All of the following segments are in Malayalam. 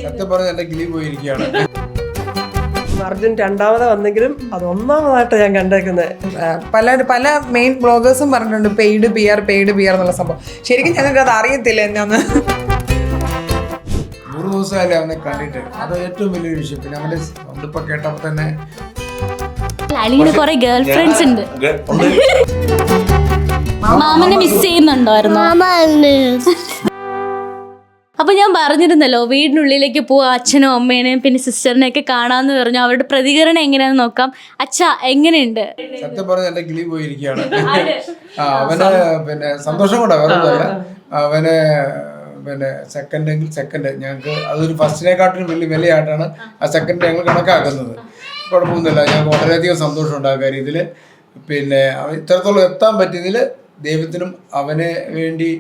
സത്യം പറഞ്ഞ എന്റെ കിളി പോയിരിക്കുകയാണ്. അർജുൻ രണ്ടാമത് വന്നെങ്കിലും അത് ഒന്നാമതായിട്ട് ഞാൻ കണ്ടേക്കുന്നത്. പല മെയിൻ ബ്ലോഗേഴ്സും പറഞ്ഞിട്ടുണ്ട് പെയ്ഡ് ബിയർ എന്നുള്ള സംഭവം. ശരിക്കും ഞങ്ങൾക്ക് അത് അറിയത്തില്ല എന്നാന്ന്. 100 ദിവസമല്ലേ അവനെ കണ്ടിട്ട്, അത് ഏറ്റവും വലിയൊരു വിഷയം. പിന്നെ അവന്റെ ഇപ്പൊ കേട്ടപ്പോ തന്നെ അലിന് കുറെ ഗേൾ ഫ്രണ്ട്സ് ഉണ്ട്. മാമനെ മിസ് ചെയ്യുന്നുണ്ടായിരുന്നു. അപ്പൊ ഞാൻ പറഞ്ഞിരുന്നല്ലോ വീടിനുള്ളിലേക്ക് പോവാ, അച്ഛനും അമ്മേനെയും പിന്നെ സിസ്റ്ററിനെയൊക്കെ കാണാന്ന് പറഞ്ഞു. അവരുടെ പ്രതികരണം എങ്ങനെയാന്ന് നോക്കാം. അച്ഛ എങ്ങനെയുണ്ട്? സത്യം പറഞ്ഞ എന്റെ കിളി പോയിരിക്കുകയാണ്. അവന് പിന്നെ സന്തോഷം കൂടെ വേറൊന്നുമല്ല. അവന് പിന്നെ സെക്കൻഡ് ഞങ്ങൾക്ക് അതൊരു ഫസ്റ്റിനെക്കാട്ടിലും വലിയ ആയിട്ടാണ് ആ സെക്കൻഡ് ഞങ്ങൾ കണക്കാക്കുന്നത്. കുഴപ്പമൊന്നുമില്ല, ഞങ്ങൾക്ക് വളരെയധികം സന്തോഷമുണ്ട് ആ കാര്യത്തിൽ. പിന്നെ ഇത്രത്തോളം എത്താൻ പറ്റിയതിൽ ദൈവത്തിനും അവനെ വേണ്ടി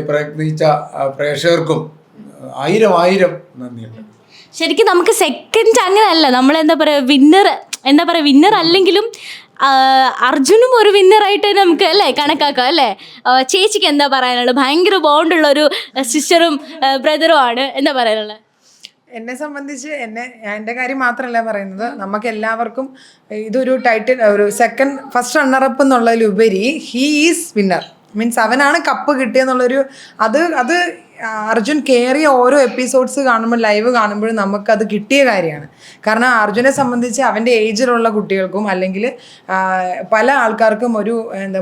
പ്രയത്നിച്ച പ്രേക്ഷകർക്കും ആയിരം നന്ദിയുണ്ട്. ശരിക്കും നമുക്ക് സെക്കൻഡ് അങ്ങനെയല്ല, നമ്മളെന്താ പറയുക വിന്നർ അല്ലെങ്കിലും അർജുനും ഒരു വിന്നറായിട്ട് നമുക്ക് അല്ലേ കണക്കാക്കാം അല്ലേ? ചേച്ചിക്ക് എന്താ പറയാനുള്ളത്? ഭയങ്കര ബോണ്ടുള്ള ഒരു സിസ്റ്ററും ബ്രദറും ആണ്, എന്താ പറയാനുള്ളത്? എന്നെ സംബന്ധിച്ച് എൻ്റെ കാര്യം മാത്രമല്ല പറയുന്നത്, നമുക്ക് എല്ലാവർക്കും ഇതൊരു ടൈറ്റിൽ, ഒരു ഫസ്റ്റ് റണ്ണറപ്പ് എന്നുള്ളതിലുപരി ഹീ ഈസ് വിന്നർ. മീൻസ് അവനാണ് കപ്പ് കിട്ടിയെന്നുള്ളൊരു അത് അർജുൻ കയറിയ ഓരോ എപ്പിസോഡ്സ് കാണുമ്പോൾ, ലൈവ് കാണുമ്പോഴും നമുക്കത് കിട്ടിയ കാര്യമാണ്. കാരണം അർജുനെ സംബന്ധിച്ച് അവൻ്റെ ഏജിലുള്ള കുട്ടികൾക്കും അല്ലെങ്കിൽ പല ആൾക്കാർക്കും ഒരു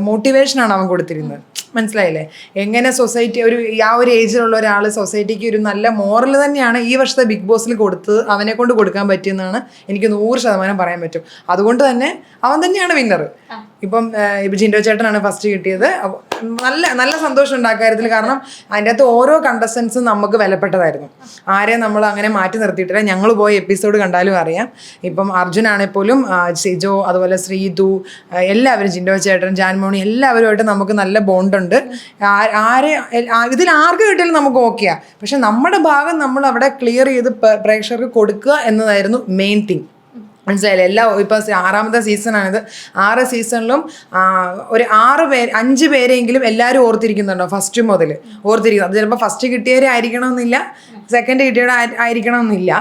മോട്ടിവേഷനാണ് അവൻ കൊടുത്തിരുന്നത്. മനസ്സിലായില്ലേ? എങ്ങനെ സൊസൈറ്റി ആ ഒരു ഏജിലുള്ള ഒരാൾ സൊസൈറ്റിക്ക് ഒരു നല്ല മോറൽ തന്നെയാണ് ഈ വർഷത്തെ ബിഗ് ബോസിൽ കൊടുത്തത്. അവനെ കൊണ്ട് കൊടുക്കാൻ പറ്റിയെന്നാണ് എനിക്ക് 100% പറയാൻ പറ്റും. അതുകൊണ്ട് തന്നെ അവൻ തന്നെയാണ് വിന്നർ. ഇപ്പം ജിൻഡോ ചേട്ടനാണ് ഫസ്റ്റ് കിട്ടിയത്. നല്ല സന്തോഷം ഉണ്ട് ആ കാര്യത്തിൽ. കാരണം അതിൻ്റെ അകത്ത് ഓരോ കണ്ടസ്റ്റൻസും നമുക്ക് വിലപ്പെട്ടതായിരുന്നു. ആരെയും നമ്മൾ അങ്ങനെ മാറ്റി നിർത്തിയിട്ടില്ല. ഞങ്ങൾ പോയ എപ്പിസോഡ് കണ്ടാലും അറിയാം. ഇപ്പം അർജുനാണെങ്കിൽ പോലും സിജോ, അതുപോലെ ശ്രീതു, എല്ലാവരും, ജിൻഡോ ചേട്ടൻ, ജാൻമോണി, എല്ലാവരുമായിട്ട് നമുക്ക് നല്ല ബോണ്ടുണ്ട്. ഇതിൽ ആർക്ക് കിട്ടിയാലും നമുക്ക് ഓക്കെയാണ്. പക്ഷെ നമ്മുടെ ഭാഗം നമ്മൾ അവിടെ ക്ലിയർ ചെയ്ത് പ്രേക്ഷകർക്ക് കൊടുക്കുക എന്നതായിരുന്നു മെയിൻ തിങ്. മനസ്സിലായില്ലേ? ഇപ്പം 6ാമത്തെ സീസണാണിത്. 6 സീസണിലും ഒരു 5 പേരെങ്കിലും എല്ലാവരും ഓർത്തിരിക്കുന്നുണ്ടോ? ഫസ്റ്റ് മുതൽ ഓർത്തിരിക്കുന്നു. അത് ചിലപ്പോൾ ഫസ്റ്റ് കിട്ടിയവരെ ആയിരിക്കണമെന്നില്ല, സെക്കൻഡ് കിട്ടിയവരെ ആയിരിക്കണമെന്നില്ല.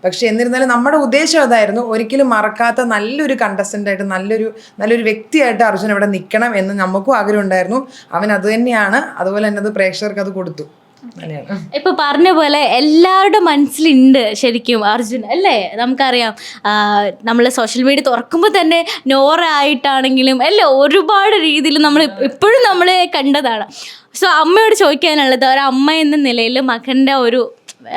പക്ഷെ എന്നിരുന്നാലും നമ്മുടെ ഉദ്ദേശം അതായിരുന്നു. ഒരിക്കലും മറക്കാത്ത നല്ലൊരു കണ്ടസ്റ്റൻ്റായിട്ട്, നല്ലൊരു വ്യക്തിയായിട്ട് അർജുൻ ഇവിടെ നിൽക്കണം എന്ന് നമുക്കും ആഗ്രഹം ഉണ്ടായിരുന്നു. അവൻ അത് തന്നെയാണ്. അതുപോലെ തന്നെ അത് പ്രേക്ഷകർക്ക് അത് കൊടുത്തു. ഇപ്പൊ പറഞ്ഞ പോലെ എല്ലാവരുടെ മനസ്സിലുണ്ട് ശരിക്കും അർജുൻ അല്ലേ? നമുക്കറിയാം, നമ്മൾ സോഷ്യൽ മീഡിയ തുറക്കുമ്പോൾ തന്നെ നോറ ആയിട്ടാണെങ്കിലും അല്ലേ ഒരുപാട് രീതിയിൽ നമ്മൾ ഇപ്പോഴും നമ്മളെ കണ്ടതാണ്. സോ അമ്മയോട് ചോദിക്കാനുള്ളത്, ഒരു അമ്മ എന്ന നിലയിൽ മകൻ്റെ ഒരു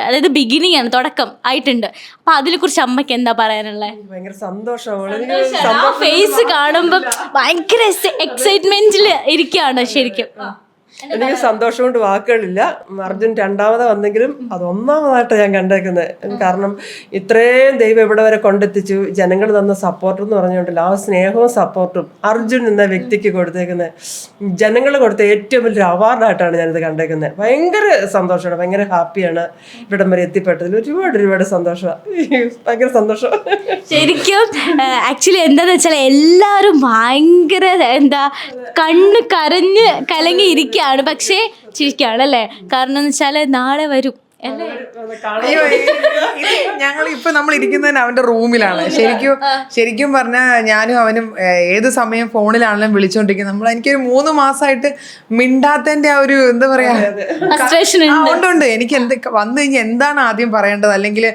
അതായത് ബിഗിനിങ് ആണ്, തുടക്കം ആയിട്ടുണ്ട്. അപ്പൊ അതിനെ കുറിച്ച് അമ്മയ്ക്ക് എന്താ പറയാനുള്ളത്? ഭയങ്കര സന്തോഷമാണ്. ഫേസ് കാണുമ്പോൾ ഭയങ്കര എക്സൈറ്റ്മെന്റിൽ ഇരിക്കുകയാണ് ശരിക്കും. എനിക്ക് സന്തോഷം കൊണ്ട് വാക്കുകളില്ല. അർജുൻ രണ്ടാമത് വന്നെങ്കിലും അത് ഒന്നാമതായിട്ട് ഞാൻ കണ്ടേക്കുന്നത്. കാരണം ഇത്രയും ദൈവം ഇവിടെ വരെ കൊണ്ടെത്തിച്ചു. ജനങ്ങൾ തന്ന സപ്പോർട്ട് എന്ന് പറഞ്ഞുകൊണ്ടില്ല, ആ സ്നേഹവും സപ്പോർട്ടും അർജുൻ എന്ന വ്യക്തിക്ക് കൊടുത്തേക്കുന്നത്, ജനങ്ങൾ കൊടുത്ത ഏറ്റവും വലിയൊരു അവാർഡായിട്ടാണ് ഞാനിത് കണ്ടേക്കുന്നത്. ഭയങ്കര സന്തോഷമാണ്, ഭയങ്കര ഹാപ്പിയാണ് ഇവിടം വരെ എത്തിപ്പെട്ടതിൽ. ഒരുപാട് സന്തോഷമാണ്, ഭയങ്കര സന്തോഷം. ശരിക്കും ആക്ച്വലി എന്താന്ന് വെച്ചാൽ എല്ലാവരും ഭയങ്കര കണ്ണ് കരഞ്ഞ് കലങ്ങി ഇരിക്കുകയാണ്. പക്ഷേ ചിരിക്കുകയാണല്ലേ? കാരണം എന്ന് വെച്ചാൽ നാളെ വരും. നമ്മൾ ഇരിക്കുന്നതിന് അവന്റെ റൂമിലാണ്. ശരിക്കും പറഞ്ഞാൽ ഞാനും അവനും ഏത് സമയം ഫോണിലാണെങ്കിലും വിളിച്ചോണ്ടിരിക്കുന്നത്. എനിക്കൊരു 3 മാസമായിട്ട് മിണ്ടാത്തതിന്റെ ആ ഒരു എന്താ പറയാ ഉണ്ട്. എനിക്ക് വന്നു കഴിഞ്ഞാൽ എന്താണ് ആദ്യം പറയേണ്ടത്, അല്ലെങ്കിൽ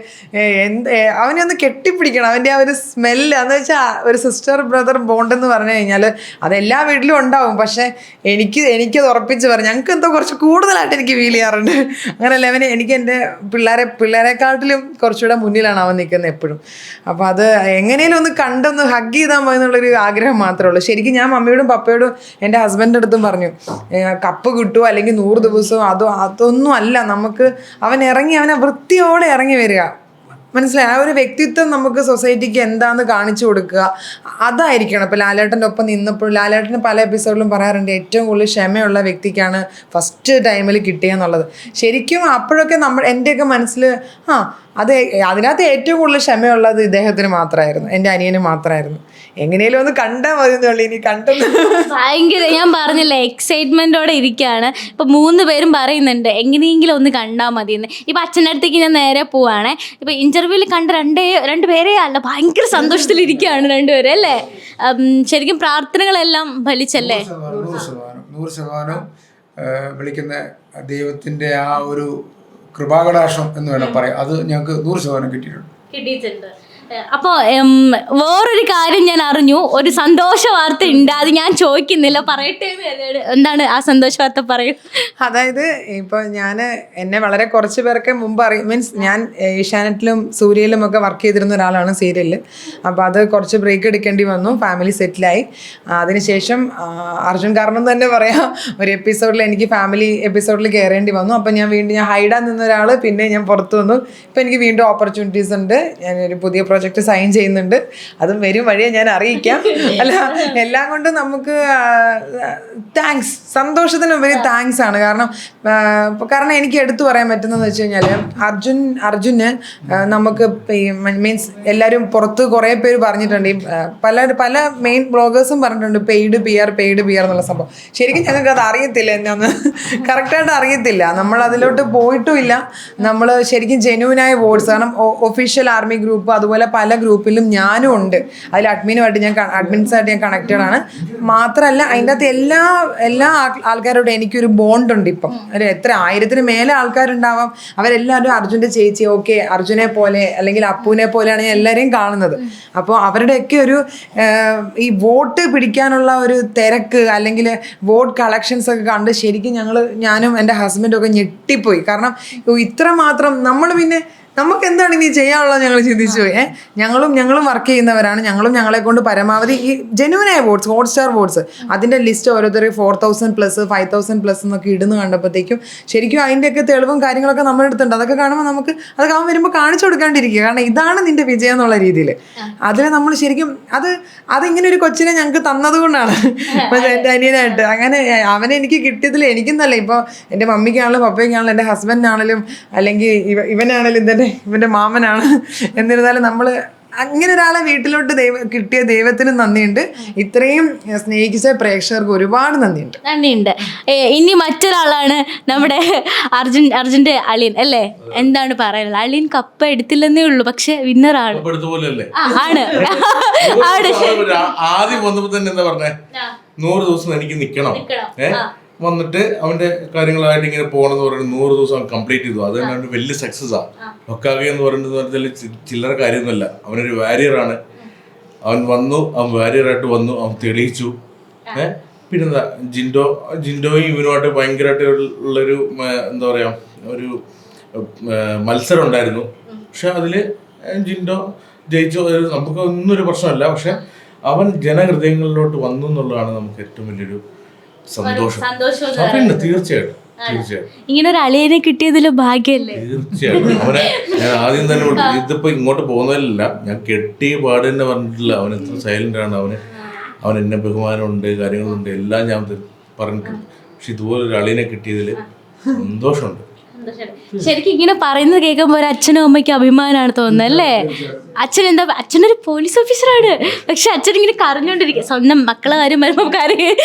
അവനെ ഒന്ന് കെട്ടിപ്പിടിക്കണം. അവന്റെ ആ ഒരു സ്മെല്ല് എന്ന് വെച്ചാൽ ഒരു സിസ്റ്റർ ബ്രദർ ബോണ്ട് എന്ന് പറഞ്ഞു കഴിഞ്ഞാൽ അതെല്ലാ വീട്ടിലും ഉണ്ടാവും. പക്ഷെ എനിക്കത് ഉറപ്പിച്ച് പറഞ്ഞു, ഞങ്ങൾക്ക് എന്തോ കുറച്ച് കൂടുതലായിട്ട് എനിക്ക് ഫീൽ ചെയ്യാറുണ്ട്. അങ്ങനെയല്ല, എനിക്ക് എൻ്റെ പിള്ളേരെക്കാട്ടിലും കുറച്ചുകൂടെ മുന്നിലാണ് അവൻ നിൽക്കുന്നത് എപ്പോഴും. അപ്പോൾ അത് എങ്ങനെയും ഒന്ന് കണ്ടൊന്ന് ഹഗ് ചെയ്താൽ മതി എന്നുള്ളൊരു ആഗ്രഹം മാത്രമേ ഉള്ളൂ. ശരിക്കും ഞാൻ മമ്മിയോടും പപ്പയോടും എൻ്റെ ഹസ്ബൻഡിൻ്റെ അടുത്തും പറഞ്ഞു, കപ്പ് കിട്ടുമോ അല്ലെങ്കിൽ 100 ദിവസവും അതൊന്നും അല്ല. നമുക്ക് അവനെ വൃത്തിയോടെ ഇറങ്ങി വരിക. മനസ്സിലായി, ആ ഒരു വ്യക്തിത്വം നമുക്ക് സൊസൈറ്റിക്ക് എന്താന്ന് കാണിച്ചു കൊടുക്കുക, അതായിരിക്കണം. ഇപ്പോൾ ലാലേട്ടൻ്റെ ഒപ്പം നിന്നപ്പോൾ ലാലേട്ടന് പല എപ്പിസോഡിലും പറയാറുണ്ട് ഏറ്റവും കൂടുതൽ ക്ഷമയുള്ള വ്യക്തിക്കാണ് ഫസ്റ്റ് ടൈമിൽ കിട്ടിയെന്നുള്ളത്. ശരിക്കും അപ്പോഴൊക്കെ എൻ്റെയൊക്കെ മനസ്സിൽ അത് അതിനകത്ത് ഏറ്റവും കൂടുതൽ ക്ഷമയുള്ളത് ഇദ്ദേഹത്തിന് മാത്രമായിരുന്നു, എൻ്റെ അനിയന് മാത്രമായിരുന്നു. എങ്ങനെയും ഒന്ന് കണ്ടാൽ മതി എന്നുള്ളൂ, ഇനി കണ്ടത് ഭയങ്കര, ഞാൻ പറഞ്ഞില്ലേ എക്സൈറ്റ്മെന്റോടെ ഇരിക്കുകയാണ്. ഇപ്പൊ 3 പേരും പറയുന്നുണ്ട് എങ്ങനെയെങ്കിലും ഒന്ന് കണ്ടാൽ മതി എന്ന്. ഇപ്പൊ അച്ഛൻ്റെ അടുത്തേക്ക് ഞാൻ നേരെ പോവാണേ. ഇപ്പൊ ഇന്റർവ്യൂവിൽ കണ്ട രണ്ടുപേരേ അല്ല, ഭയങ്കര സന്തോഷത്തിലിരിക്കുകയാണ് രണ്ടുപേരും അല്ലേ? ശരിക്കും പ്രാർത്ഥനകളെല്ലാം ഫലിച്ചല്ലേ? 100% വിളിക്കുന്ന ദൈവത്തിന്റെ ആ ഒരു കൃപാകടാക്ഷം എന്ന് വേണം പറയാം, അത് ഞങ്ങൾക്ക് 100% കിട്ടിയിട്ടുണ്ട്. അപ്പോൾ വേറൊരു കാര്യം ഞാൻ അറിഞ്ഞു, ഒരു സന്തോഷ വാർത്ത ഉണ്ട്. അത് ഞാൻ ചോദിക്കുന്നില്ല, പറയട്ടെ. എന്താണ് ആ സന്തോഷ വാർത്ത? പറയൂ. അതായത് ഇപ്പോൾ എന്നെ വളരെ കുറച്ച് പേർക്ക് മുമ്പ് മീൻസ് ഞാൻ ഏഷ്യാനെറ്റിലും സൂര്യയിലും ഒക്കെ വർക്ക് ചെയ്തിരുന്ന ഒരാളാണ് സീരിയലിൽ. അപ്പോൾ അത് കുറച്ച് ബ്രേക്ക് എടുക്കേണ്ടി വന്നു, ഫാമിലി സെറ്റിലായി. അതിനുശേഷം അർജുൻ കാരണം തന്നെ പറയാം, ഒരു എപ്പിസോഡിൽ എനിക്ക് ഫാമിലി എപ്പിസോഡിൽ കയറേണ്ടി വന്നു. അപ്പോൾ ഞാൻ ഹൈഡാൻ നിന്ന ഒരാൾ പിന്നെ ഞാൻ പുറത്തു വന്നു. ഇപ്പോൾ എനിക്ക് വീണ്ടും ഓപ്പർച്യൂണിറ്റീസ് ഉണ്ട്, ഞാനൊരു പുതിയ പ്രോജക്റ്റ് സൈൻ ചെയ്യുന്നുണ്ട്, അതും വരും വഴിയെ ഞാൻ അറിയിക്കാം. അല്ല, എല്ലാം കൊണ്ടും നമുക്ക് താങ്ക്സ്, സന്തോഷത്തിനുപരി താങ്ക്സ് ആണ്. കാരണം എനിക്ക് എടുത്തു പറയാൻ പറ്റുന്നതെന്ന് വെച്ച് കഴിഞ്ഞാൽ അർജുന് നമുക്ക് മീൻസ് എല്ലാവരും പുറത്ത് കുറേ പേര് പറഞ്ഞിട്ടുണ്ട്, പല മെയിൻ ബ്ലോഗേഴ്സും പറഞ്ഞിട്ടുണ്ട് പെയ്ഡ് പി ആർ എന്നുള്ള സംഭവം. ശരിക്കും ഞങ്ങൾക്ക് അത് അറിയത്തില്ല, എന്നാന്ന് കറക്റ്റായിട്ട് അറിയത്തില്ല, നമ്മൾ അതിലോട്ട് പോയിട്ടുമില്ല. നമ്മൾ ശരിക്കും ജെന്യൂനായ വോട്ട്സ്, കാരണം ഒഫീഷ്യൽ ആർമി ഗ്രൂപ്പ് അതുപോലെ പല ഗ്രൂപ്പിലും ഞാനും ഉണ്ട്, അതിൽ അഡ്മിൻസായിട്ട് ഞാൻ കണക്റ്റഡ് ആണ്. മാത്രമല്ല അതിൻ്റെ അകത്ത് എല്ലാ ആൾക്കാരോടും എനിക്കൊരു ബോണ്ട് ഉണ്ട്. ഇപ്പം എത്ര 1000-ന് മേലെ ആൾക്കാരുണ്ടാവാം, അവരെല്ലാവരും അർജുൻ്റെ ചേച്ചി, ഓക്കെ അർജുനെ പോലെ അല്ലെങ്കിൽ അപ്പുവിനെ പോലെയാണ് ഞാൻ എല്ലാവരെയും കാണുന്നത്. അപ്പോൾ അവരുടെയൊക്കെ ഒരു ഈ വോട്ട് പിടിക്കാനുള്ള ഒരു തിരക്ക് അല്ലെങ്കിൽ വോട്ട് കളക്ഷൻസ് ഒക്കെ കണ്ട് ശരിക്കും ഞാനും എൻ്റെ ഹസ്ബൻഡും ഒക്കെ ഞെട്ടിപ്പോയി. കാരണം ഇത്രമാത്രം നമുക്ക് എന്താണ് ഇനി ചെയ്യാനുള്ളത് ഞങ്ങൾ ചിന്തിച്ചു പോയി. ഞങ്ങളും വർക്ക് ചെയ്യുന്നവരാണ്, ഞങ്ങളെ കൊണ്ട് പരമാവധി ഈ ജെന്യൂനായ വോട്ട്സ്, ഹോട്ട്സ്റ്റാർ വോട്ട്സ്, അതിൻ്റെ ലിസ്റ്റ് ഓരോരുത്തർ 4000+ 5000+ എന്നൊക്കെ ഇടുന്നു കണ്ടപ്പോഴത്തേക്കും ശരിക്കും അതിൻ്റെയൊക്കെ തെളിവും കാര്യങ്ങളൊക്കെ നമ്മുടെ അടുത്തുണ്ട്. അതൊക്കെ കാണുമ്പോൾ അതൊക്കെ അവൻ വരുമ്പോൾ കാണിച്ചു കൊടുക്കാണ്ടിരിക്കുക, കാരണം ഇതാണ് നിൻ്റെ വിജയം എന്നുള്ള രീതിയിൽ. അതിൽ നമ്മൾ ശരിക്കും അതിങ്ങനെ ഒരു കൊച്ചിനെ ഞങ്ങൾക്ക് തന്നതുകൊണ്ടാണ് എൻ്റെ അനിയനായിട്ട്. അങ്ങനെ അവനെ എനിക്ക് കിട്ടിയതിൽ എനിക്കെന്നല്ല, ഇപ്പോൾ എൻ്റെ മമ്മിക്കാണെങ്കിലും പപ്പയ്ക്കാണെങ്കിലും എൻ്റെ ഹസ്ബൻഡിനാണെങ്കിലും അല്ലെങ്കിൽ ഇവനാണെങ്കിലും ഇവൻ്റെ മാമനാണ്, എന്നിരുന്നാലും നമ്മൾ അങ്ങനെ ഒരാളെ വീട്ടിലോട്ട് കിട്ടിയ ദൈവത്തിന് നന്ദിയുണ്ട്. ഇത്രയും സ്നേഹിച്ച പ്രേക്ഷകർക്ക് ഒരുപാട് നന്ദിയുണ്ട്. ഇനി മറ്റൊരാളാണ് നമ്മുടെ അർജുന്റെ അളിയൻ അല്ലേ? എന്താണ് പറയുന്നത്? അളിയൻ കപ്പ എടുത്തില്ലെന്നേ ഉള്ളൂ, പക്ഷെ വിന്നറാണ്. ആണ് ആദ്യം വന്നപ്പോ തന്നെ എന്താ പറഞ്ഞേ, 100 ദിവസം എനിക്ക് നിക്കണം, വന്നിട്ട് അവന്റെ കാര്യങ്ങളായിട്ട് ഇങ്ങനെ പോകണമെന്ന് പറയുന്നത് 100 ദിവസം കംപ്ലീറ്റ് ചെയ്തു. അത് തന്നെ വലിയ സക്സസ് ആണ്. ഒക്കാകെ എന്ന് പറയുന്നത് ചില്ലറ കാര്യമൊന്നുമല്ല. അവനൊരു വാരിയറാണ്. അവൻ വാരിയറായിട്ട് വന്നു, അവൻ തെളിയിച്ചു. പിന്നെന്താ ജിൻഡോയും ഇവനുമായിട്ട് ഭയങ്കരമായിട്ട് ഉള്ളൊരു എന്താ പറയാ ഒരു മത്സരം ഉണ്ടായിരുന്നു. പക്ഷെ അതില് ജിൻഡോ ജയിച്ചു. നമുക്ക് ഒന്നും ഒരു പ്രശ്നമല്ല. പക്ഷെ അവൻ ജനഹൃദയങ്ങളിലോട്ട് വന്നു എന്നുള്ളതാണ് നമുക്ക് ഏറ്റവും വലിയൊരു സന്തോഷം. പിന്നെ തീർച്ചയായിട്ടും ഇങ്ങനെ ഒരു അളിയനെ കിട്ടിയതിലും ഭാഗ്യല്ലേ? തീർച്ചയായിട്ടും. അവനെ ഞാൻ ആദ്യം തന്നെ ഇതിപ്പോ ഇങ്ങോട്ട് പോകുന്നതല്ല, ഞാൻ കെട്ടിയ പാട് തന്നെ പറഞ്ഞിട്ടില്ല. അവൻ എത്ര സൈലന്റ് ആണ്. അവൻ എന്നെ ബഹുമാനമുണ്ട്, കാര്യങ്ങളുണ്ട്, എല്ലാം ഞാൻ പറഞ്ഞിട്ടുണ്ട്. പക്ഷെ ഇതുപോലെ ഒരു അളിയനെ കിട്ടിയതിൽ സന്തോഷമുണ്ട്. ശരിക്കും ഇങ്ങനെ പറയുന്നത് കേൾക്കുമ്പോൾ ഒരു അച്ഛനും അമ്മയ്ക്കും അഭിമാനമാണ് തോന്നുന്നത് അല്ലേ? അച്ഛനൊരു പോലീസ് ഓഫീസറാണ്, പക്ഷെ അച്ഛനിങ്ങനെ കരഞ്ഞോണ്ടിരിക്കുക. സ്വന്തം മക്കളെ കാര്യം വരുമ്പോൾ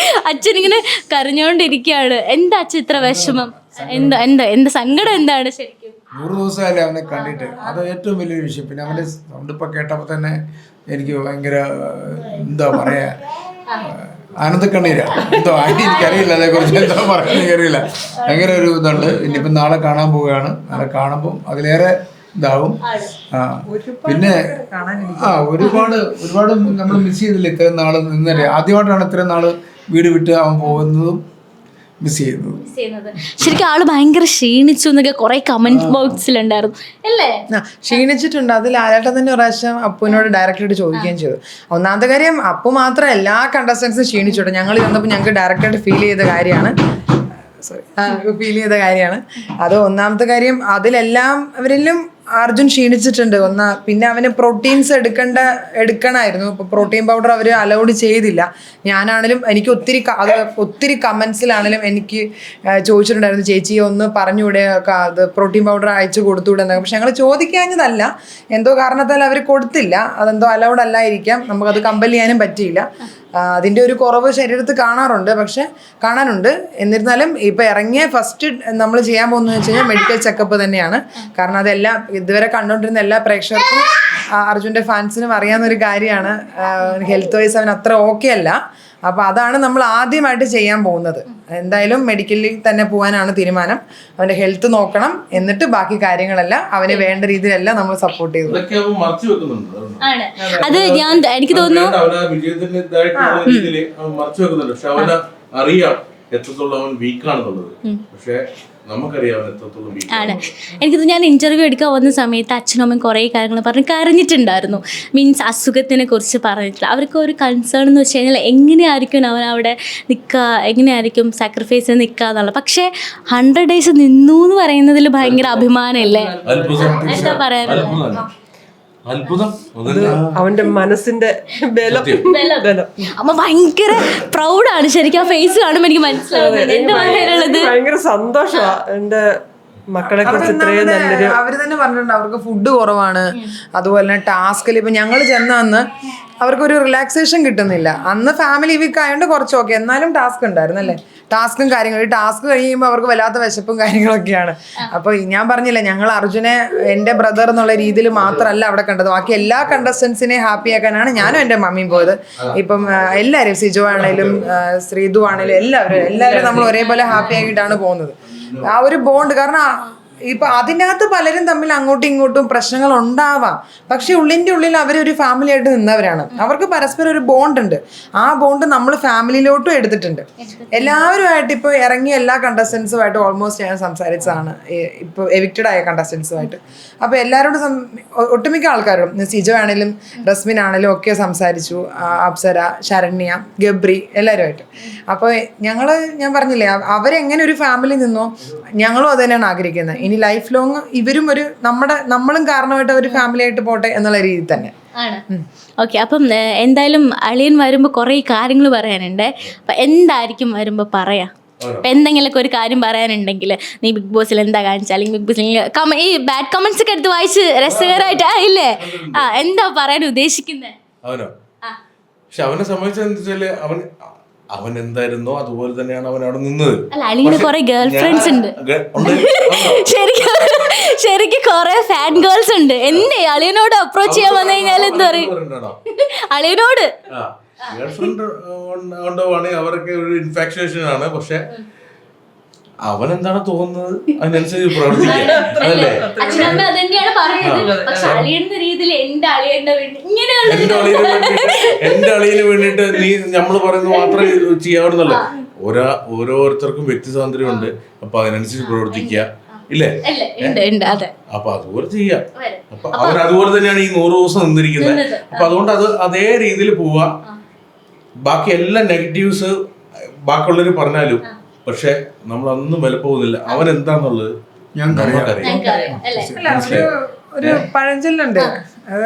അച്ഛനിങ്ങനെ കരഞ്ഞോണ്ടിരിക്കുകയാണ്. എന്താ അച്ഛൻ ഇത്ര വിഷമം? എന്താ സങ്കടം എന്താണ് ശരിക്കും? 100 ദിവസമല്ലേ അവനെ കണ്ടിട്ട്, അത് ഏറ്റവും വലിയൊരു വിഷയം. പിന്നെ അവന്റെ സൗണ്ട് ഇപ്പൊ കേട്ടപ്പോ തന്നെ എനിക്ക് ഭയങ്കര എന്താ പറയാ ആനന്ദക്കണ്ണീരാ, എന്തോ എനിക്കറിയില്ല, അതേക്കുറിച്ച് എന്താ പറയാൻ എനിക്കറിയില്ല. ഭയങ്കര ഒരു ഇതുണ്ട്. ഇനിയിപ്പം നാളെ കാണാൻ പോവുകയാണ്. നാളെ കാണുമ്പോൾ അതിലേറെ ഇതാവും. പിന്നെ ഒരുപാട് നമ്മൾ മിസ് ചെയ്തില്ല ഇത്രയും നാൾ നിന്നിട്ട്. ആദ്യമായിട്ടാണ് ഇത്രയും നാൾ വീട് വിട്ട് അവൻ പോകുന്നതും മിസ് ചെയ്യുന്നത്. ശരിക്കും ആള് ഭയങ്കര ക്ഷീണിച്ചു എന്നൊക്കെ കുറെ കമന്റ് ബോക്സിലുണ്ടായിരുന്നു അല്ലേ? ക്ഷീണിച്ചിട്ടുണ്ട്. അതിൽ ലാലേട്ടൻ തന്നെ ഒരു പ്രാവശ്യം അപ്പുവിനോട് ഡയറക്റ്റായിട്ട് ചോദിക്കുകയും ചെയ്തു. ഒന്നാമത്തെ കാര്യം അപ്പു മാത്രം എല്ലാ കണ്ടസ്റ്റൻസും ക്ഷീണിച്ചോട്ടെ. ഞങ്ങൾ ചെന്നപ്പോൾ ഞങ്ങൾക്ക് ഡയറക്റ്റായിട്ട് ഫീൽ ചെയ്ത കാര്യമാണ്. അത് ഒന്നാമത്തെ കാര്യം. അവരെല്ലാം അർജുൻ ക്ഷീണിച്ചിട്ടുണ്ട് പിന്നെ അവന് പ്രോട്ടീൻസ് എടുക്കണമായിരുന്നു. ഇപ്പോൾ പ്രോട്ടീൻ പൗഡർ അവർ അലൗഡ് ചെയ്തില്ല. ഞാനാണെങ്കിലും എനിക്ക് ഒത്തിരി കമൻസിലാണെങ്കിലും എനിക്ക് ചോദിച്ചിട്ടുണ്ടായിരുന്നു, ചേച്ചി ഒന്ന് പറഞ്ഞുകൂടെ അത് പ്രോട്ടീൻ പൗഡർ അയച്ചു കൊടുത്തുകൂടെ എന്നൊക്കെ. പക്ഷെ ഞങ്ങൾ ചോദിക്കാഞ്ഞതല്ല, എന്തോ കാരണത്താൽ അവർ കൊടുത്തില്ല. അതെന്തോ അലൗഡ് അല്ലായിരിക്കാം, നമുക്കത് കമ്പൽ ചെയ്യാനും പറ്റിയില്ല. അതിൻ്റെ ഒരു കുറവ് ശരീരത്തിൽ കാണാനുണ്ട്. എന്നിരുന്നാലും ഇപ്പം ഇറങ്ങിയ ഫസ്റ്റ് നമ്മൾ ചെയ്യാൻ പോകുന്നതെന്ന് വെച്ച് കഴിഞ്ഞാൽ മെഡിക്കൽ ചെക്കപ്പ് തന്നെയാണ്. കാരണം അതെല്ലാം ഇതുവരെ കണ്ടുകൊണ്ടിരുന്ന എല്ലാ പ്രേക്ഷകർക്കും അർജുൻ്റെ ഫാൻസിനും അറിയാവുന്നൊരു കാര്യമാണ്. ഹെൽത്ത് വൈസ് അവൻ അത്ര ഓക്കെ അല്ല. അപ്പോൾ അതാണ് നമ്മൾ ആദ്യമായിട്ട് ചെയ്യാൻ പോകുന്നത്. എന്തായാലും മെഡിക്കലിൽ തന്നെ പോകാനാണ് തീരുമാനം. അവൻ്റെ ഹെൽത്ത് നോക്കണം, എന്നിട്ട് ബാക്കി കാര്യങ്ങളെല്ലാം അവന് വേണ്ട രീതിയിലെല്ലാം നമ്മൾ സപ്പോർട്ട് ചെയ്തു. അത് എനിക്ക് തോന്നുന്നു വിജയത്തിന്റെ ഇതായിട്ടുള്ള രീതിയിൽ മറച്ചു വെക്കുന്നുണ്ട്. പക്ഷെ അവന് അറിയാം എത്രത്തോളം അവൻ വീക്കാണെന്നുള്ളത്. പക്ഷെ നമുക്കറിയാം എത്രത്തോളം ആണ്. എനിക്ക് ഞാൻ ഇന്റർവ്യൂ എടുക്കാൻ വന്ന സമയത്ത് അച്ഛനും അമ്മയും കുറേ കാര്യങ്ങൾ പറഞ്ഞ് കരഞ്ഞിട്ടുണ്ടായിരുന്നു. മീൻസ് അസുഖത്തിനെ കുറിച്ച് പറഞ്ഞിട്ടില്ല. അവർക്ക് ഒരു കൺസേൺ എന്ന് വെച്ച് കഴിഞ്ഞാൽ എങ്ങനെയായിരിക്കും അവൻ അവിടെ നിൽക്കുക, എങ്ങനെയായിരിക്കും സാക്രിഫൈസ് നിൽക്കുക എന്നുള്ളത്. പക്ഷേ 100 days നിന്നു എന്ന് പറയുന്നതിൽ ഭയങ്കര അഭിമാനമല്ലേ? എന്താ പറയാനുള്ളത്? അത്ഭുതം. അവന്റെ മനസ്സിന്റെ ബലം. അമ്മ ഭയങ്കര പ്രൗഡാണ് ശരിക്കും. ആ ഫേസ് കാണുമ്പോൾ എനിക്ക് മനസ്സിലാവുന്നത്. എന്താ പറയാനുള്ളത്? ഭയങ്കര സന്തോഷമാ എന്റെ മക്കളെ കുറിച്ച് ഇത്രയും നല്ലൊരു. അവര് തന്നെ പറഞ്ഞിട്ടുണ്ട് അവർക്ക് ഫുഡ് കുറവാണ്. അതുപോലെ തന്നെ ടാസ്കിൽ ഇപ്പൊ ഞങ്ങൾ ചെന്ന അവർക്കൊരു റിലാക്സേഷൻ കിട്ടുന്നില്ല. അന്ന് ഫാമിലി വീക്ക് ആയതുകൊണ്ട് കുറച്ച് ഓക്കെ, എന്നാലും ടാസ്ക് ഉണ്ടായിരുന്നു അല്ലേ. ടാസ്കും കാര്യങ്ങളും, ഈ ടാസ്ക് കഴിയുമ്പോൾ അവർക്ക് വല്ലാത്ത വിശപ്പും കാര്യങ്ങളൊക്കെയാണ്. അപ്പോൾ ഞാൻ പറഞ്ഞില്ല, ഞങ്ങൾ അർജുനെ എൻ്റെ ബ്രദർ എന്നുള്ള രീതിയിൽ മാത്രമല്ല അവിടെ കണ്ടത്, ബാക്കി എല്ലാ കണ്ടസ്റ്റൻസിനെയും ഹാപ്പി ആക്കാനാണ് ഞാനും എൻ്റെ മമ്മിയും പോയത്. ഇപ്പം എല്ലാവരും, സിജോ ആണേലും ശ്രീതു ആണേലും എല്ലാവരും നമ്മൾ ഒരേപോലെ ഹാപ്പി ആക്കിയിട്ടാണ് പോകുന്നത്. ആ ഒരു ബോണ്ട്, കാരണം ഇപ്പൊ അതിനകത്ത് പലരും തമ്മിൽ അങ്ങോട്ടും ഇങ്ങോട്ടും പ്രശ്നങ്ങൾ ഉണ്ടാവാം, പക്ഷെ ഉള്ളിൻ്റെ ഉള്ളിൽ അവരൊരു ഫാമിലി ആയിട്ട് നിന്നവരാണ്. അവർക്ക് പരസ്പരം ഒരു ബോണ്ട് ഉണ്ട്. ആ ബോണ്ട് നമ്മൾ ഫാമിലിയിലോട്ടും എടുത്തിട്ടുണ്ട്. എല്ലാവരുമായിട്ട് ഇപ്പോൾ ഇറങ്ങിയ എല്ലാ കണ്ടസ്റ്റൻസുമായിട്ട് ഓൾമോസ്റ്റ് ഞാൻ സംസാരിച്ചതാണ്, ഇപ്പോൾ എവിക്റ്റഡ് ആയ കണ്ടസ്റ്റൻസുമായിട്ട്. അപ്പോൾ എല്ലാവരോടും ഒട്ടുമിക്ക ആൾക്കാരോടും, സിജോ ആണെങ്കിലും റസ്മിൻ ആണെങ്കിലും ഒക്കെ സംസാരിച്ചു. അപ്സര, ശരണ്യ, ഗബ്രി എല്ലാവരുമായിട്ട്. അപ്പോൾ ഞാൻ പറഞ്ഞില്ലേ, അവരെങ്ങനെ ഒരു ഫാമിലി നിന്നോ ഞങ്ങളും അത് തന്നെയാണ് ആഗ്രഹിക്കുന്നത്. ഇനി ലൈഫ് ലോങ് ഇവരും നമ്മളും കാരണമായിട്ട് ഒരു ഫാമിലി ആയിട്ട് പോട്ടെ എന്നുള്ള രീതിയിൽ തന്നെ ആണ്. ഓക്കെ, അപ്പം എന്തായാലും അളിയൻ വരുമ്പോൾ കുറേ കാര്യങ്ങൾ പറയാനുണ്ട്. അപ്പം എന്തായിരിക്കും വരുമ്പോൾ പറയാം? ഇപ്പം എന്തെങ്കിലുമൊക്കെ ഒരു കാര്യം പറയാനുണ്ടെങ്കിൽ, നീ ബിഗ് ബോസിൽ എന്താ കാണിച്ചാൽ, അല്ലെങ്കിൽ ബിഗ് ബോസിൽ ഈ ബാഡ് കമന്റ്സ് ഒക്കെ എടുത്ത് വായിച്ച് രസകരമായിട്ട് ഇല്ലേ, എന്താ പറയാൻ ഉദ്ദേശിക്കുന്നത്? അവനോ? പക്ഷെ അവനെ സംബന്ധിച്ചെന്ന് വെച്ചാല് അവൻ എന്തായിരുന്നോ അതുപോലെ തന്നെയാണ് അവൻ അവിടെ നിന്നത്. അല്ല, അളിയന് കുറെ ഗേൾ ഫ്രണ്ട്സ് ഉണ്ട്, ശരിക്കും കുറെ ഫാൻ ഗേൾസ് ഉണ്ട്. എന്തേ അളിയനോട് അപ്രോച്ച് ചെയ്യാൻ വന്നു കഴിഞ്ഞാൽ എന്താ പറയും? അളിയനോട് ഗേൾ ഫ്രണ്ട് കൊണ്ടുപോവാണെങ്കിൽ അവരൊക്കെ ഒരു ഇൻഫാക്ച്വേഷൻ ആണ്. പക്ഷെ അവനെന്താണ് തോന്നുന്നത് അതിനനുസരിച്ച് പ്രവർത്തിക്കാം, അതല്ലേ? അച്ഛനമ്മ അതന്നെയാണ് പറയുന്നത്. പക്ഷെ അളിയന്റെ രീതിയിൽ എന്റെ അളിയന്റെ എന്റെ അളിയന് വേണ്ടിട്ട് നീ നമ്മൾ പറയുന്നത് മാത്രമേ ചെയ്യാവുന്നല്ല. ഓരോരുത്തർക്കും വ്യക്തി സ്വാതന്ത്ര്യം ഉണ്ട്. അപ്പൊ അതിനനുസരിച്ച് പ്രവർത്തിക്കുക, ഇല്ലേ? അപ്പൊ അതുപോലെ ചെയ്യാം. അപ്പൊ അവൻ അതുപോലെ തന്നെയാണ് ഈ 100 ദിവസം നിന്നിരിക്കുന്നത്. അപ്പൊ അതുകൊണ്ട് അതേ രീതിയിൽ പോവാ. ബാക്കി എല്ലാ നെഗറ്റീവ്സ് ബാക്കിയുള്ളവര് പറഞ്ഞാലും പക്ഷെ നമ്മളൊന്നും വില പോകുന്നില്ല. അവൻ എന്താന്നുള്ളത് ഒരു പഴഞ്ചൊല്ലുണ്ട്, അത്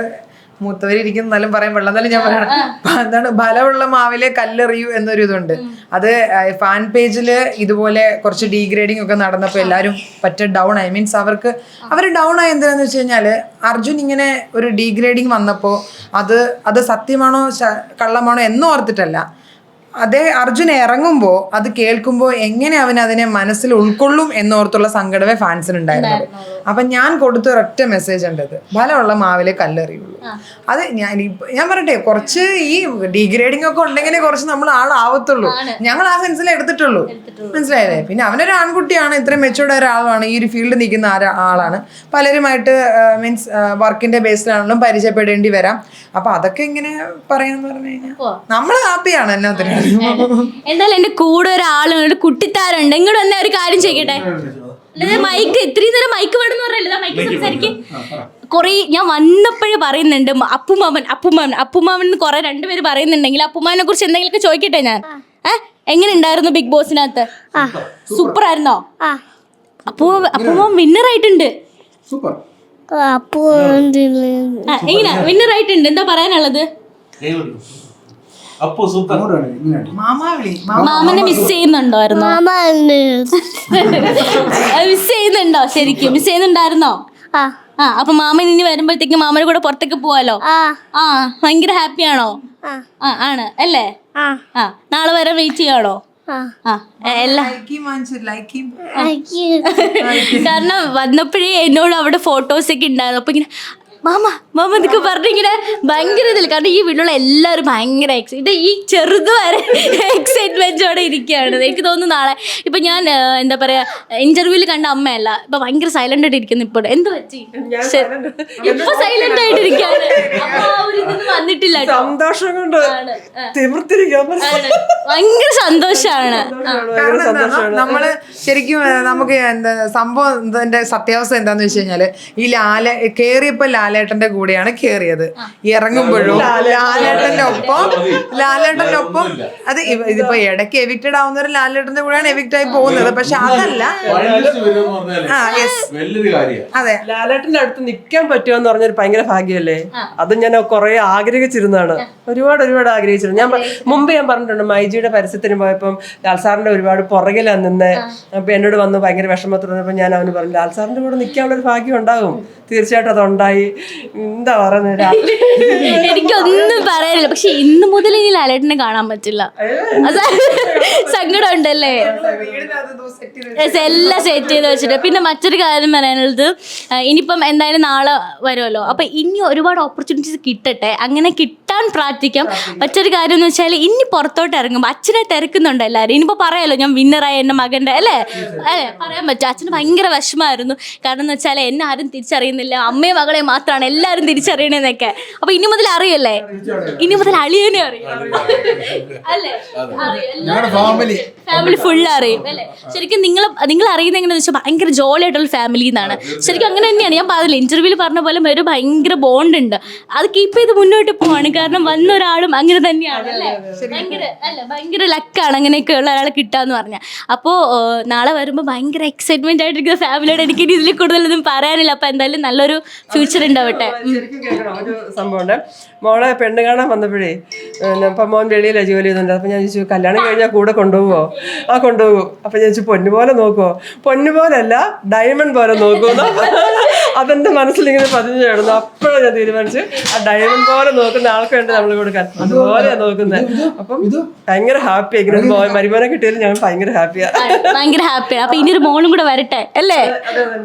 മൂത്തവരിയ്ക്കുന്ന എന്നാലും പറയാൻ വെള്ളം എന്നാലും ഞാൻ പറയണം. എന്താണ്, ബലമുള്ള മാവിലെ കല്ലെറിയൂ എന്നൊരു ഇതുണ്ട്. അത് ഫാൻ പേജിൽ ഇതുപോലെ കുറച്ച് ഡീഗ്രേഡിങ് ഒക്കെ നടന്നപ്പോൾ എല്ലാവരും ഡൗൺ ആയി. മീൻസ് അവർ ഡൗൺ ആയി എന്തിനാന്ന് വെച്ച് കഴിഞ്ഞാൽ, അർജുൻ ഇങ്ങനെ ഒരു ഡീഗ്രേഡിങ് വന്നപ്പോൾ അത് സത്യമാണോ കള്ളമാണോ എന്നോ ഓർത്തിട്ടല്ല, അതേ അർജുൻ ഇറങ്ങുമ്പോൾ അത് കേൾക്കുമ്പോൾ എങ്ങനെ അവൻ അതിനെ മനസ്സിൽ ഉൾക്കൊള്ളും എന്നോർത്തുള്ള സങ്കടമേ ഫാൻസിനുണ്ടായിരുന്നത്. അപ്പം ഞാൻ കൊടുത്ത ഒരൊറ്റ മെസ്സേജ് ഉണ്ട്, അത് ബലമുള്ള മാവിലെ കല്ലെറിയുള്ളൂ. അത് ഞാൻ പറയട്ടെ, കുറച്ച് ഈ ഡീഗ്രേഡിംഗ് ഒക്കെ ഉണ്ടെങ്കിലേ കുറച്ച് നമ്മൾ ആളാവത്തുള്ളൂ. ഞങ്ങൾ ആ സെൻസിലേ എടുത്തിട്ടുള്ളൂ, മനസ്സിലായതേ. പിന്നെ അവനൊരു ആൺകുട്ടിയാണ്, ഇത്രയും മെച്ചൂർഡ് ഒരാളാണ്, ഈ ഒരു ഫീൽഡിൽ നിൽക്കുന്ന ആളാണ്. പലരുമായിട്ട് മീൻസ് വർക്കിന്റെ ബേസിലാണെങ്കിലും പരിചയപ്പെടേണ്ടി വരാം. അപ്പൊ അതൊക്കെ ഇങ്ങനെ പറയാന്ന് പറഞ്ഞു കഴിഞ്ഞാൽ നമ്മൾ ഹാപ്പിയാണ് എല്ലാത്തിനും. എന്തായാലും എന്റെ കൂടെ ഒരാളുണ്ട്, കുട്ടിത്താരുണ്ട്. ഇങ്ങോട്ട് വന്ന ഒരു കാര്യം ചെയ്യട്ടെ. മൈക്ക് ഇത്രയും നേരം മൈക്ക് വേണമെന്ന് പറഞ്ഞില്ല, മൈക്ക് സംസാരിക്കും. കുറെ ഞാൻ വന്നപ്പോഴേ പറയുന്നുണ്ട് അപ്പുമാമൻ കുറെ 2 പേര് പറയുന്നുണ്ടെങ്കിൽ അപ്പുമാനെ കുറിച്ച് എന്തെങ്കിലുമൊക്കെ ചോദിക്കട്ടെ ഞാൻ. എങ്ങനെ ഉണ്ടായിരുന്നു ബിഗ് ബോസിനകത്ത്? സൂപ്പർ ആയിരുന്നോ? അപ്പുമാമൻ വിന്നർ ആയിട്ടുണ്ട്. ഇങ്ങനെ വിന്നർ ആയിട്ടുണ്ട്. എന്താ പറയാനുള്ളത്? അപ്പോ സൂപ്പർ. മാമാവിളി മാമനെ മിസ് ചെയ്യുന്നുണ്ടോയിരുന്നോ? മിസ് ചെയ്യുന്നുണ്ടോ? ശരിക്കും മിസ് ചെയ്യുന്നുണ്ടായിരുന്നോ? അപ്പൊ മാമൻ ഇനി വരുമ്പോഴത്തേക്ക് മാമനെ കൂടെ പുറത്തേക്ക് പോവാലോ? ഭയങ്കര ഹാപ്പിയാണോ? ആണ് അല്ലേ? നാളെ വരെ വെയിറ്റ് ചെയ്യാണോ? കാരണം വന്നപ്പോഴേ എന്നോട് അവിടെ ഫോട്ടോസ് ഒക്കെ ഉണ്ടായിരുന്നു. അപ്പൊ ഇങ്ങനെ മാമ എന്നൊക്കെ പറഞ്ഞിങ്ങനെ ഭയങ്കര ഇതില്ല. കാരണം ഈ വീട്ടിലുള്ള എല്ലാവരും ഭയങ്കര ഈ ചെറുത് വരെ എക്സൈറ്റ്മെന്റോടെ ഇരിക്കുകയാണ്. എനിക്ക് തോന്നുന്നു നാളെ ഇപ്പൊ ഞാൻ എന്താ പറയാ ഇന്റർവ്യൂവിൽ കണ്ട അമ്മയല്ല, ഇപ്പൊ ഭയങ്കര സൈലന്റ് ആയിട്ട് ഇരിക്കുന്നു. ഇപ്പോൾ എന്ത് പറ്റി ഇപ്പൊ സൈലന്റ് ആയിട്ട് ഇരിക്കുകയാണ്? വന്നിട്ടില്ല, സന്തോഷം കൊണ്ട് ഭയങ്കര സന്തോഷാണ്. നമ്മള് ശരിക്കും നമുക്ക് എന്താ സംഭവം, ഇതിന്റെ സത്യാവസ്ഥ എന്താന്ന് വെച്ച് കഴിഞ്ഞാല് ഈ കേറിയപ്പോ ലാലേട്ടന്റെ കൂടെയാണ് കേറിയത്. ഇറങ്ങുമ്പോഴും ലാലേട്ടന്റെ ഒപ്പം അത് ഇതിപ്പോ ഇടയ്ക്ക് എവിക്റ്റഡ് ആവുന്നവര് ലാലേട്ടന്റെ കൂടെയാണ് എവിക്റ്റ് ആയി പോകുന്നത്. പക്ഷെ അതല്ല, അതെ, ലാലേട്ടന്റെ അടുത്ത് നിൽക്കാൻ പറ്റുമെന്ന് പറഞ്ഞൊരു ഭയങ്കര ഭാഗ്യമല്ലേ. അത് ഞാൻ കുറെ ആഗ്രഹിച്ചിരുന്നതാണ്, ഒരുപാട് ആഗ്രഹിച്ചിരുന്നു. മുമ്പ് ഞാൻ പറഞ്ഞിട്ടുണ്ട്, മൈജിയുടെ പരസ്യത്തിന് പോയപ്പം ലാൽ സാറിന്റെ ഒരുപാട് പുറകിലാണ് നിന്ന്. അപ്പൊ എന്നോട് വന്ന് ഭയങ്കര വിഷമത്തോടൊപ്പം ഞാൻ അവന് പറഞ്ഞു, ലാൽ സാറിന്റെ കൂടെ നിൽക്കാനുള്ള ഒരു ഭാഗ്യം ഉണ്ടാകും. തീർച്ചയായിട്ടും അതുണ്ടായി. എന്താ പറയുന്നത്, എനിക്കൊന്നും പറയാനില്ല. പക്ഷെ ഇന്ന് മുതൽ ഇനി ലാലേട്ടനെ കാണാൻ പറ്റില്ല. സങ്കടം ഉണ്ടല്ലേ? എല്ലാം സെറ്റ് ചെയ്ത് വെച്ചിട്ട്. പിന്നെ മറ്റൊരു കാര്യം പറയാനുള്ളത്, ഇനിയിപ്പം എന്തായാലും നാളെ വരുമല്ലോ, അപ്പൊ ഇനി ഒരുപാട് ഓപ്പർച്യൂണിറ്റീസ് കിട്ടട്ടെ, അങ്ങനെ കിട്ടാൻ പ്രാർത്ഥിക്കാം. മറ്റൊരു കാര്യം എന്ന് വെച്ചാൽ ഇനി പുറത്തോട്ട് ഇറങ്ങുമ്പോൾ അച്ഛനെ തിരക്കുന്നുണ്ട് എല്ലാവരും. ഇനിയിപ്പോൾ പറയാമല്ലോ ഞാൻ വിന്നറായ എൻ്റെ മകൻ്റെ അല്ലേ പറയാൻ പറ്റും. അച്ഛന് ഭയങ്കര വിഷമമായിരുന്നു. കാരണം എന്ന് വെച്ചാൽ എന്നെ ആരും തിരിച്ചറിയുന്നില്ല, അമ്മയും മകളെ മാത്രമാണ് എല്ലാവരും തിരിച്ചറിയണേന്നൊക്കെ. അപ്പൊ ഇനി മുതൽ അറിയല്ലേ, ഇനി മുതൽ അളിയനെ അറിയാം അല്ലേ? ഫാമിലി ഫുൾ അറിയും അല്ലേ? ശരിക്കും നിങ്ങൾ അറിയുന്നത് എങ്ങനെയാണെന്ന് വെച്ചാൽ ഭയങ്കര ജോളി ആയിട്ടുള്ള ഫാമിലി എന്നാണ്. ശരിക്കും അങ്ങനെ തന്നെയാണ്. ഞാൻ പറഞ്ഞില്ല, ഇന്റർവ്യൂവിൽ പറഞ്ഞ പോലെ ഒരു ഭയങ്കര ബോണ്ട് ഉണ്ട്. അത് കീപ്പ് ചെയ്ത് മുന്നോട്ട് പോവാണ്. കാരണം വന്ന ഒരാളും അങ്ങനെ തന്നെയാണ് അല്ലേ? ഭയങ്കര ലക്കാണ് അങ്ങനെയൊക്കെ ഉള്ള ഒരാളെ കിട്ടാന്ന് പറഞ്ഞാൽ. അപ്പോൾ നാളെ വരുമ്പോൾ ഭയങ്കര എക്സൈറ്റ്മെന്റ് ആയിട്ടിരിക്കുന്ന ഫാമിലിയോട് എനിക്ക് ഇതിൽ കൂടുതലൊന്നും പറയാനില്ല. അപ്പൊ എന്തായാലും നല്ലൊരു ഫ്യൂച്ചർ ഉണ്ടാവട്ടെ. ഒരു സംഭവമുണ്ട്, മോളെ പെണ്ണ് കാണാൻ വന്നപ്പോഴേ ഇപ്പം മോൻ വെളിയിലാണ് ജോലി ചെയ്യുന്നുണ്ട്. അപ്പം ഞാൻ ചോദിച്ചു, കല്യാണം കഴിഞ്ഞാൽ കൂടെ കൊണ്ടുപോകുമോ? കൊണ്ടുപോകും. അപ്പം ഞാൻ ചോദിച്ചു, പൊന്നുപോലെ നോക്കുമോ? പൊന്നുപോലല്ല, ഡയമണ്ട് പോലെ നോക്കുമെന്നോ. അതെന്റെ മനസ്സിലിങ്ങനെ പതിഞ്ഞു കിടന്നു. അപ്പോഴും ഞാൻ തീരുമാനിച്ചു, ആ ഡയമണ്ട് പോലെ നോക്കുന്ന ആൾക്ക് വേണ്ടി നമ്മൾ കൊടുക്കാൻ, അതുപോലെയാണ് നോക്കുന്നത്. അപ്പം ഭയങ്കര ഹാപ്പിയാ. ഇങ്ങനെ മരുമാനം കിട്ടിയാലും ഞാൻ ഭയങ്കര ഹാപ്പിയാണ്. അപ്പൊ ഇനിയൊരു മോളും കൂടെ വരട്ടെ അല്ലേ?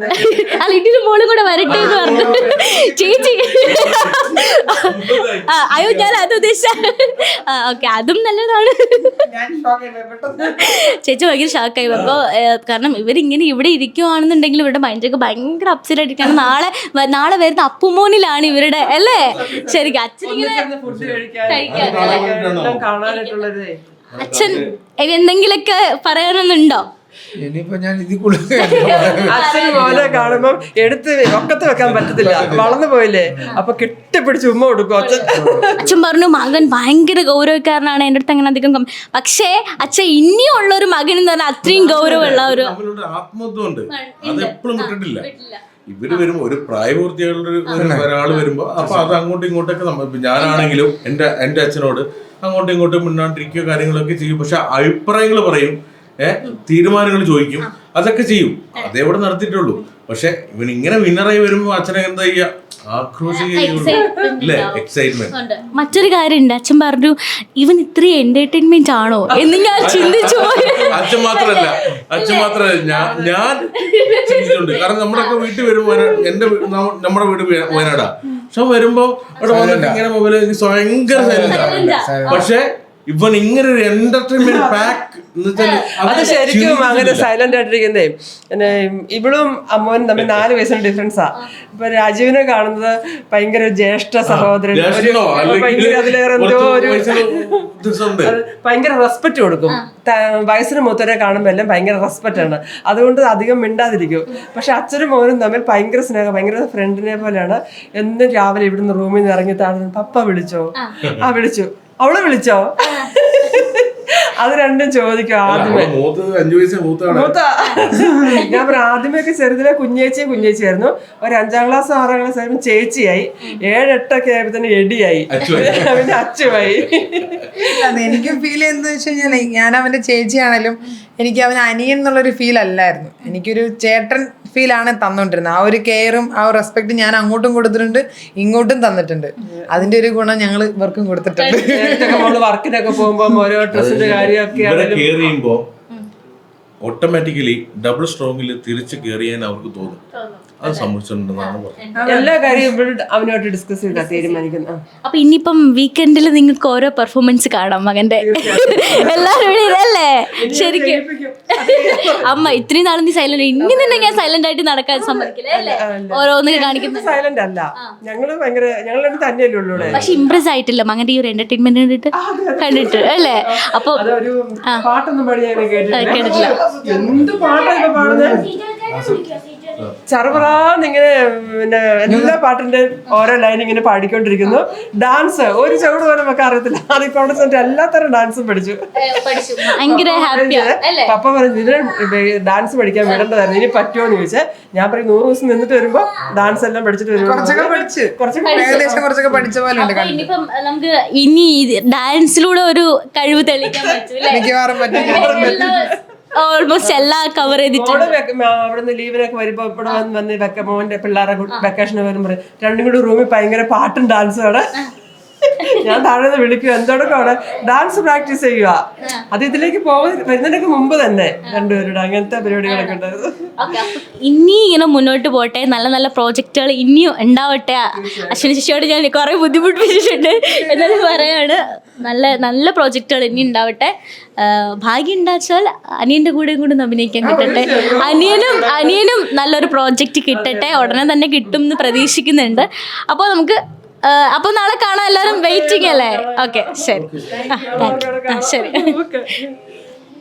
അല്ല, ഇനിയൊരു മോളും കൂടെ വരട്ടെ എന്ന് പറഞ്ഞു ചേച്ചി. അയ്യോ, ഞാൻ അത് ഉദ്ദേശിച്ച. ഓക്കെ, അതും നല്ലതാണ്. ചേച്ചി ഭയങ്കര ഷോക്കായി. അപ്പോൾ കാരണം ഇവരിങ്ങനെ ഇവിടെ ഇരിക്കുവാണെന്നുണ്ടെങ്കിൽ ഇവരുടെ മൈൻഡൊക്കെ ഭയങ്കര അപ്സെറ്റ് ആയിട്ടാണ്. നാളെ വരുന്ന അപ്പുമോനിലാണ് ഇവരുടെ അല്ലേ? ശരിക്കും അച്ഛൻ എന്തെങ്കിലൊക്കെ പറയാനൊന്നുണ്ടോ? ഇനിയിപ്പോ ഞാൻ ഇതിൽ കൂടുതൽ അച്ഛൻ മോനെ കാണുമ്പം എടുത്ത് ഒക്കത്ത് വെക്കാൻ പറ്റത്തില്ല, വളർന്നു പോയില്ലേ. അപ്പൊ കെട്ടിപ്പിടിച്ച് ഉമ്മ കൊടുക്കും അച്ഛൻ പറഞ്ഞു മകൻ ഭയങ്കര ഗൗരവക്കാരനാണ്, എൻ്റെ അടുത്ത് അങ്ങനെ അധികം. പക്ഷേ അച്ഛൻ ഇനിയുള്ള ഒരു മകൻ എന്ന് പറഞ്ഞാൽ അത്രയും ഗൗരവമുള്ള ഒരു ആത്മത്വമുണ്ട്. അത് എപ്പോഴും വിട്ടിട്ടില്ല. ഇവര് വരുമ്പോ ഒരു പ്രായപൂർത്തിയുള്ള ഒരാൾ വരുമ്പോ അപ്പൊ അത് അങ്ങോട്ടും ഇങ്ങോട്ടൊക്കെ ഞാനാണെങ്കിലും എന്റെ അച്ഛനോട് അങ്ങോട്ടും ഇങ്ങോട്ടും മിണ്ടാണ്ടിരിക്കുകയോ കാര്യങ്ങളൊക്കെ ചെയ്യും. പക്ഷെ അഭിപ്രായങ്ങൾ പറയും, തീരുമാനങ്ങൾ ചോദിക്കും, അതൊക്കെ ചെയ്യും. അതേവിടെ നടത്തിയിട്ടുള്ളൂ. പക്ഷെ ഇവൻ ഇങ്ങനെ വിന്നറായി വരുമ്പോ അച്ഛനെ എന്താ ചെയ്യാ, എക്സൈറ്റ്മെന്റ്. മറ്റൊരു കാര്യമുണ്ട്, അച്ഛൻ പറഞ്ഞു ഇവൻ ഇത്രയും എന്റർടൈൻമെന്റ് ആണോ എന്ന് ഞാൻ ചിന്തിച്ചു. അച്ഛൻ മാത്രല്ല ഞാൻ ചിന്തിച്ചിട്ടുണ്ട്. കാരണം നമ്മുടെയൊക്കെ വീട്ടിൽ വരുമ്പോ നമ്മുടെ വീട് വയനാടാ. പക്ഷെ വരുമ്പോ അവിടെ വന്നിട്ട് ഇങ്ങനെ മൊബൈൽ ഭയങ്കര സൈലന്റ്. പക്ഷെ ഇവൻ ഇങ്ങനെ ഒരു എന്റർടൈൻമെന്റ് പാക്ക്. അത് ശരിക്കും അങ്ങനെ സൈലന്റ് ആയിട്ടിരിക്കുന്നേ. പിന്നെ ഇവളും അമ്മോനും തമ്മിൽ 4 വയസ്സിന് ഡിഫറൻസാ. ഇപ്പൊ രാജീവിനെ കാണുന്നത് ഭയങ്കര ജ്യേഷ്ഠ സഹോദരൻ, അതിലേറെ എന്തോ ഒരു ഭയങ്കര റെസ്പെക്ട് കൊടുക്കും. വയസ്സിന് മൂത്തവരെ കാണുമ്പോൾ എല്ലാം ഭയങ്കര റെസ്പെക്ട് ആണ്. അതുകൊണ്ട് അധികം മിണ്ടാതിരിക്കും. പക്ഷെ അച്ഛനും മോനും തമ്മിൽ ഭയങ്കര സ്നേഹം, ഭയങ്കര ഫ്രണ്ടിനെ പോലെയാണ്. എന്നും രാവിലെ ഇവിടുന്ന് റൂമിൽ നിന്ന് ഇറങ്ങി താഴെ പപ്പ വിളിച്ചോ? വിളിച്ചു. അവളെ വിളിച്ചോ? അത് രണ്ടും ചോദിക്കും ആദ്യമേ. മൂത്തത് 5 വയസ്സ് മൂത്താണ്. ഞാൻ പറയാം ആദ്യമൊക്കെ ചെറുതിലെ കുഞ്ഞേച്ചിയായിരുന്നു. ഒരു 5ാം ക്ലാസ് 6ാം ക്ലാസ് ആയപ്പോൾ ചേച്ചിയായി. 7-8 ആയപ്പോ തന്നെ എടിയായി, പിന്നെ അച്ചുമായി. എനിക്കും ഫീൽ ചെയ്യുന്നത് വെച്ച് കഴിഞ്ഞാൽ ഞാൻ അവന്റെ ചേച്ചിയാണേലും എനിക്ക് അവൻ അനിയൻ എന്നുള്ളൊരു ഫീൽ അല്ലായിരുന്നു. എനിക്കൊരു ചേട്ടൻ ഫീലാണ് തന്നോണ്ടിരുന്നത്. ആ ഒരു കെയറും ആ ഒരു റെസ്പെക്ട് ഞാൻ അങ്ങോട്ടും കൊടുത്തിട്ടുണ്ട്, ഇങ്ങോട്ടും തന്നിട്ടുണ്ട്. അതിന്റെ ഒരു ഗുണം ഞങ്ങൾ ഇവർക്കും കൊടുത്തിട്ടുണ്ട്. വർക്കിനൊക്കെ പോകുമ്പോ ഓരോ ഡ്രസ്സിന്റെ കാര്യമൊക്കെ കെയർ ചെയ്യുമ്പോ ഓട്ടോമാറ്റിക്കലി ഡബിൾ സ്ട്രോങ്ങിൽ തിരിച്ച് കെയർ ചെയ്യാൻ അവർക്ക് തോന്നും. അത് സംഭവിച്ചിട്ടുണ്ടെന്നാണ് പറഞ്ഞത്. എല്ലാ കാര്യവും അവനോട്ട് ഡിസ്കസ് ചെയ്താ തീരുമാനിക്കുന്നു. അപ്പൊ ഇനിയിപ്പം വീക്കെൻഡിൽ നിങ്ങൾക്ക് ഓരോ പെർഫോമൻസ് കാണാം മകന്റെ. എല്ലാരും അല്ലേ ശരിക്കും. അമ്മ ഇത്രയും നാളും നീ സൈലന്റ്, ഇനി തന്നെ ഞാൻ സൈലന്റ് ആയിട്ട് നടക്കാൻ സമ്മതിക്കില്ലേ അല്ലേ? ഓരോന്നൊക്കെ കാണിക്കുന്നത് സൈലന്റ് അല്ല, ഞങ്ങള് ഭയങ്കര ഞങ്ങളെ തന്നെയല്ലേ ഉള്ളൂ. പക്ഷെ ഇംപ്രസ് ആയിട്ടില്ല മകന്റെ ഈ ഒരു എന്റർടൈൻമെന്റ് കണ്ടിട്ട് അല്ലേ? അപ്പൊ അതൊരു പാട്ടൊന്നും പാടി ഞാൻ കേട്ടിട്ടില്ല. എന്ത് പാട്ടാ ഇപ്പൊ പാടുന്നത്? ചറപറാന്നിങ്ങനെ പിന്നെ എല്ലാ പാട്ടിന്റെ ഓരോ ലൈൻ ഇങ്ങനെ പാടിക്കൊണ്ടിരിക്കുന്നു. ഡാൻസ് ഒരു ചവിട് പോലും വെക്കാൻ അറിയത്തില്ല. അതിപ്പോ അവിടെ ചെന്നിട്ട് എല്ലാത്തരം ഡാൻസും പഠിച്ചു. പപ്പ പറഞ്ഞു ഇതിന് ഡാൻസ് പഠിക്കാൻ വിടേണ്ടതായിരുന്നു, ഇനി പറ്റുമോന്ന് ചോദിച്ചാൽ ഞാൻ പറയും 100 ദിവസം നിന്നിട്ട് വരുമ്പോ ഡാൻസ് എല്ലാം പഠിച്ചിട്ട് വരും. കുറച്ചൊക്കെ പഠിച്ച പോലെ ഉണ്ട്. ഇനിയിപ്പം നമുക്ക് ഇനി ഡാൻസിലൂടെ ഒരു കഴിവ് തെളിയിക്കാൻ പറ്റും. ഓൾമോസ്റ്റ് എല്ലാം കവർ ചെയ്തിട്ടുണ്ട്. അവിടുന്ന് ലീവിനൊക്കെ വരുമ്പോ ഇവിടെ വന്ന് മോന്റെ പിള്ളേരെ വെക്കേഷന് വരുമ്പോ രണ്ടും കൂടി റൂമിൽ ഭയങ്കര പാട്ടും ഡാൻസും അവിടെ. ഞാൻ താഴെ വിളിക്കുക എന്തോടൊക്കെ അവിടെ ഡാൻസ് പ്രാക്ടീസ് ചെയ്യുക. അത് ഇതിലേക്ക് വരുന്നതിനൊക്കെ മുമ്പ് തന്നെ രണ്ടുപേരുടെ അങ്ങനത്തെ പരിപാടികളൊക്കെ ഉണ്ടായിരുന്നു. ഇനി ഇങ്ങനെ മുന്നോട്ട് പോട്ടെ, നല്ല നല്ല പ്രോജക്റ്റുകൾ ഇനിയും ഉണ്ടാവട്ടെ. അശ്വിനി ശിശയോട് ഞാൻ കുറെ ബുദ്ധിമുട്ടിച്ചിട്ടുണ്ട് എന്നാലും പറയാണ്, നല്ല നല്ല പ്രോജക്റ്റുകൾ ഇനി ഉണ്ടാവട്ടെ. ഭാഗ്യം ഉണ്ടാച്ചാൽ അനിയന്റെ കൂടെ അഭിനയിക്കാൻ കിട്ടട്ടെ. അനിയനും നല്ലൊരു പ്രോജക്റ്റ് കിട്ടട്ടെ. ഉടനെ തന്നെ കിട്ടും എന്ന് പ്രതീക്ഷിക്കുന്നുണ്ട്. അപ്പോൾ നമുക്ക് അപ്പൊ നാളെ കാണാൻ എല്ലാവരും വെയിറ്റിംഗ് അല്ലേ? ഓക്കെ ശരി. ശരി.